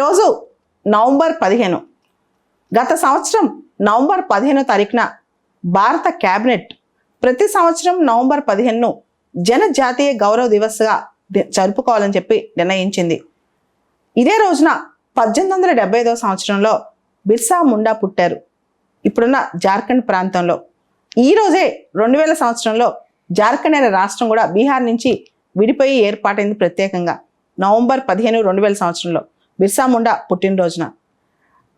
ఈరోజు నవంబర్ 15. గత సంవత్సరం నవంబర్ 15వ తారీఖున భారత క్యాబినెట్ ప్రతి సంవత్సరం నవంబర్ 15ను జనజాతీయ గౌరవ దివస్గా జరుపుకోవాలని చెప్పి నిర్ణయించింది. ఇదే రోజున 1875వ సంవత్సరంలో బిర్సా ముండా పుట్టారు, ఇప్పుడున్న జార్ఖండ్ ప్రాంతంలో. ఈ రోజే 2000 సంవత్సరంలో జార్ఖండ్ అనే రాష్ట్రం కూడా బీహార్ నుంచి విడిపోయి ఏర్పాటైంది ప్రత్యేకంగా. నవంబర్ 15, 2000 సంవత్సరంలో బిర్సా ముండా పుట్టినరోజున.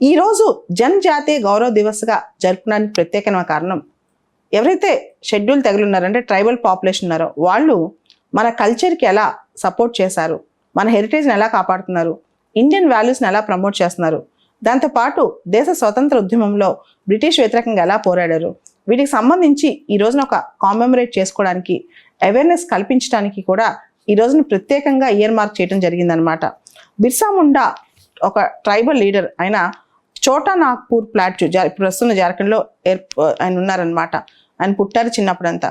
ఈరోజు జనజాతీయ గౌరవ దివస్గా జరుపుకోవడానికి ప్రత్యేకమైన కారణం, ఎవరైతే షెడ్యూల్ తెగలు ఉన్నారంటే ట్రైబల్ పాపులేషన్ ఉన్నారో వాళ్ళు మన కల్చర్కి ఎలా సపోర్ట్ చేశారు, మన హెరిటేజ్ని ఎలా కాపాడుతున్నారు, ఇండియన్ వాల్యూస్ని ఎలా ప్రమోట్ చేస్తున్నారు, దాంతోపాటు దేశ స్వతంత్ర ఉద్యమంలో బ్రిటిష్ వ్యతిరేకంగా ఎలా పోరాడారు, వీటికి సంబంధించి ఈ రోజున ఒక కామెమరేట్ చేసుకోవడానికి, అవేర్నెస్ కల్పించడానికి కూడా ఈ రోజున ప్రత్యేకంగా ఇయర్ మార్క్ చేయడం జరిగిందనమాట. బిర్సా ముండా ఒక ట్రైబల్ లీడర్ అయిన చోటా నాగ్పూర్ ప్లాట్యూ ప్రస్తుతం జార్ఖండ్లో ఆయన ఉన్నారనమాట. ఆయన పుట్టారు చిన్నప్పుడంతా.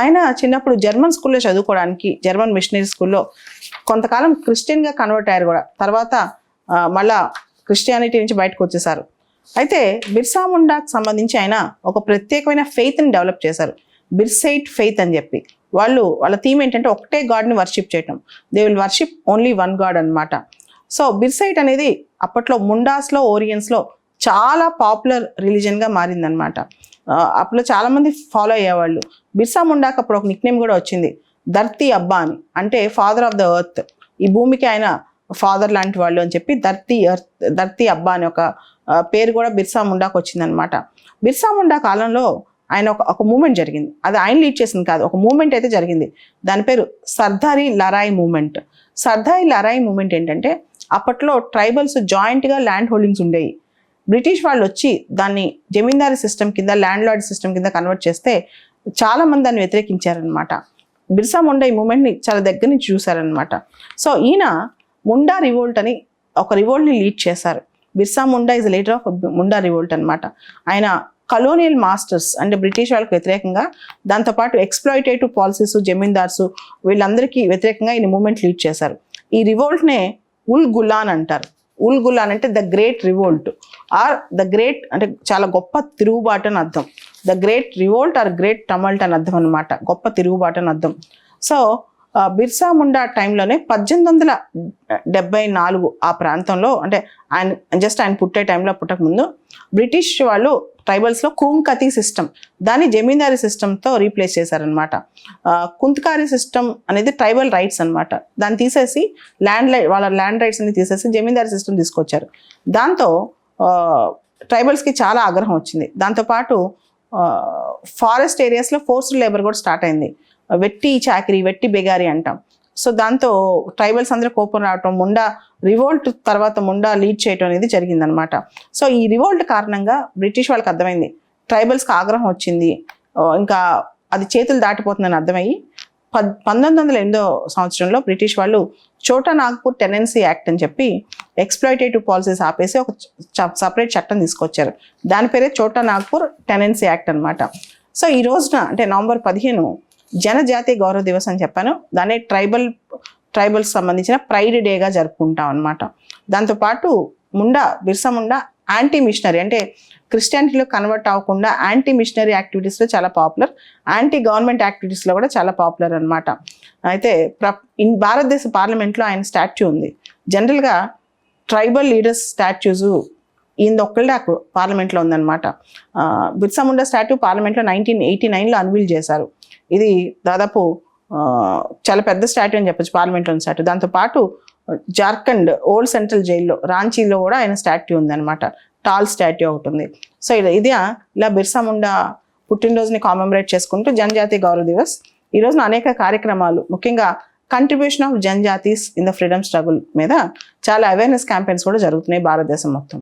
ఆయన చిన్నప్పుడు జర్మన్ స్కూల్లో చదువుకోవడానికి, జర్మన్ మిషనరీ స్కూల్లో కొంతకాలం క్రిస్టియన్గా కన్వర్ట్ అయ్యారు కూడా. తర్వాత మళ్ళా క్రిస్టియానిటీ నుంచి బయటకు వచ్చేసారు. అయితే బిర్సా ముండాకు సంబంధించి ఆయన ఒక ప్రత్యేకమైన ఫెయిత్ని డెవలప్ చేశారు, బిర్సైట్ ఫెయిత్ అని చెప్పి. వాళ్ళ థీమ్ ఏంటంటే ఒకటే గాడ్ని వర్షిప్ చేయటం. They will worship only one God అనమాట. సో బిర్సైట్ అనేది అప్పట్లో ముండాస్లో, ఓరియన్స్లో చాలా పాపులర్ రిలీజన్గా మారిందనమాట. అప్పుడు చాలామంది ఫాలో అయ్యేవాళ్ళు. బిర్సా ముండాకు అప్పుడు ఒక నిక్నేమ్ కూడా వచ్చింది, ధర్తీ అబ్బా అని. అంటే ఫాదర్ ఆఫ్ ద ఎర్త్, ఈ భూమికి ఆయన ఫాదర్ లాంటి వాళ్ళు అని చెప్పి ధర్తీ అబ్బా అని ఒక పేరు కూడా బిర్సా ముండాకు వచ్చిందనమాట. బిర్సా ముండా కాలంలో ఆయన ఒక మూమెంట్ జరిగింది. అది ఆయన లీడ్ చేసింది కాదు, ఒక మూమెంట్ అయితే జరిగింది. దాని పేరు సర్దారీ లరాయి మూమెంట్. సర్దారీ లరాయి మూమెంట్ ఏంటంటే అప్పట్లో ట్రైబల్స్ జాయింట్గా ల్యాండ్ హోల్డింగ్స్ ఉండేవి. బ్రిటిష్ వాళ్ళు వచ్చి దాన్ని జమీందారీ సిస్టమ్ కింద, ల్యాండ్ లార్డ్ సిస్టమ్ కింద కన్వర్ట్ చేస్తే చాలామంది దాన్ని వ్యతిరేకించారనమాట. బిర్సా ముండా ఈ మూమెంట్ని చాలా దగ్గర నుంచి చూశారనమాట. సో ఈయన ముండా రివోల్ట్ అని ఒక రివోల్ట్ని లీడ్ చేశారు. Birsa Munda is leader of Munda revolt అనమాట. ఆయన కలోనియల్ మాస్టర్స్ అంటే బ్రిటిష్ వాళ్ళకి వ్యతిరేకంగా, దాంతోపాటు ఎక్స్ప్లాయిటేటివ్ పాలసీస్, జమీందార్సు వీళ్ళందరికీ వ్యతిరేకంగా ఈయన మూమెంట్ లీడ్ చేశారు. ఈ రివోల్ట్నే ఉల్ గులాన్ అంటారు. ఉల్ గులాన్ అంటే the great revolt or the great అంటే చాలా గొప్ప తిరుగుబాటు అని అర్థం. The great revolt or great tumult అని అర్థం అనమాట, గొప్ప తిరుగుబాటు అని అర్థం. సో బిర్సా ముండా టైంలోనే 1874 ఆ ప్రాంతంలో, అంటే ఆయన పుట్టే టైంలో, పుట్టకముందు బ్రిటిష్ వాళ్ళు ట్రైబల్స్లో కుంకతి సిస్టమ్, దాన్ని జమీందారీ సిస్టమ్తో రీప్లేస్ చేశారనమాట. కుంత్కారీ సిస్టమ్ అనేది ట్రైబల్ రైట్స్ అనమాట. దాన్ని తీసేసి వాళ్ళ ల్యాండ్ రైట్స్ అన్ని తీసేసి జమీందారీ సిస్టమ్ తీసుకొచ్చారు. దాంతో ట్రైబల్స్కి చాలా ఆగ్రహం వచ్చింది. దాంతోపాటు ఫారెస్ట్ ఏరియాస్లో ఫోర్స్డ్ లేబర్ కూడా స్టార్ట్ అయింది. వెట్టి చాకరీ, వెట్టి బెగారీ అంటాం. సో దాంతో ట్రైబల్స్ అందరూ కోపం రావటం, ముండా రివోల్ట్ తర్వాత ముండా లీడ్ చేయటం అనేది జరిగిందనమాట. సో ఈ రివోల్ట్ కారణంగా బ్రిటిష్ వాళ్ళకి అర్థమైంది, ట్రైబల్స్కి ఆగ్రహం వచ్చింది, ఇంకా అది చేతులు దాటిపోతుందని అర్థమయ్యి 1908 సంవత్సరంలో బ్రిటిష్ వాళ్ళు చోటా నాగ్పూర్ టెనెన్సీ యాక్ట్ అని చెప్పి ఎక్స్ప్లాయిటేటివ్ పాలసీస్ ఆపేసి ఒక సపరేట్ చట్టం తీసుకొచ్చారు. దాని పేరే చోటా నాగ్పూర్ టెనెన్సీ యాక్ట్ అనమాట. సో ఈ రోజున అంటే నవంబర్ 15 జనజాతీయ గౌరవ దివస్ అని చెప్పాను. దాన్ని ట్రైబల్స్ సంబంధించిన ప్రైడ్ డేగా జరుపుకుంటాం అనమాట. దాంతోపాటు బిర్సా ముండా యాంటీ మిషనరీ, అంటే క్రిస్టియానిటీలో కన్వర్ట్ అవ్వకుండా యాంటీ మిషనరీ యాక్టివిటీస్లో చాలా పాపులర్, యాంటీ గవర్నమెంట్ యాక్టివిటీస్లో కూడా చాలా పాపులర్ అనమాట. అయితే భారతదేశ పార్లమెంట్లో ఆయన స్టాచ్యూ ఉంది. జనరల్గా ట్రైబల్ లీడర్స్ స్టాచ్యూస్ ఈయన ఒక్కళ్ళే పార్లమెంట్లో ఉందన్నమాట. బిర్సా ముండా స్టాట్యూ పార్లమెంట్లో 1989లో అన్వీల్ చేశారు. ఇది దాదాపు చాలా పెద్ద స్టాట్యూ అని చెప్పచ్చు, పార్లమెంట్లోని స్టాట్యూ. దాంతోపాటు జార్ఖండ్ ఓల్డ్ సెంట్రల్ జైల్లో, రాంచీలో కూడా ఆయన స్టాట్యూ ఉందన్నమాట, టాల్ స్టాట్యూ ఒకటి ఉంది. సో ఇలా బిర్సా ముండా పుట్టినరోజుని కామెమరేట్ చేసుకుంటూ జనజాతీయ గౌరవ దివస్ ఈ రోజున అనేక కార్యక్రమాలు, ముఖ్యంగా కంట్రిబ్యూషన్ ఆఫ్ జనజాతీస్ ఇన్ ద ఫ్రీడమ్ స్ట్రగుల్ మీద చాలా అవేర్నెస్ క్యాంపెయిన్స్ కూడా జరుగుతున్నాయి భారతదేశం మొత్తం.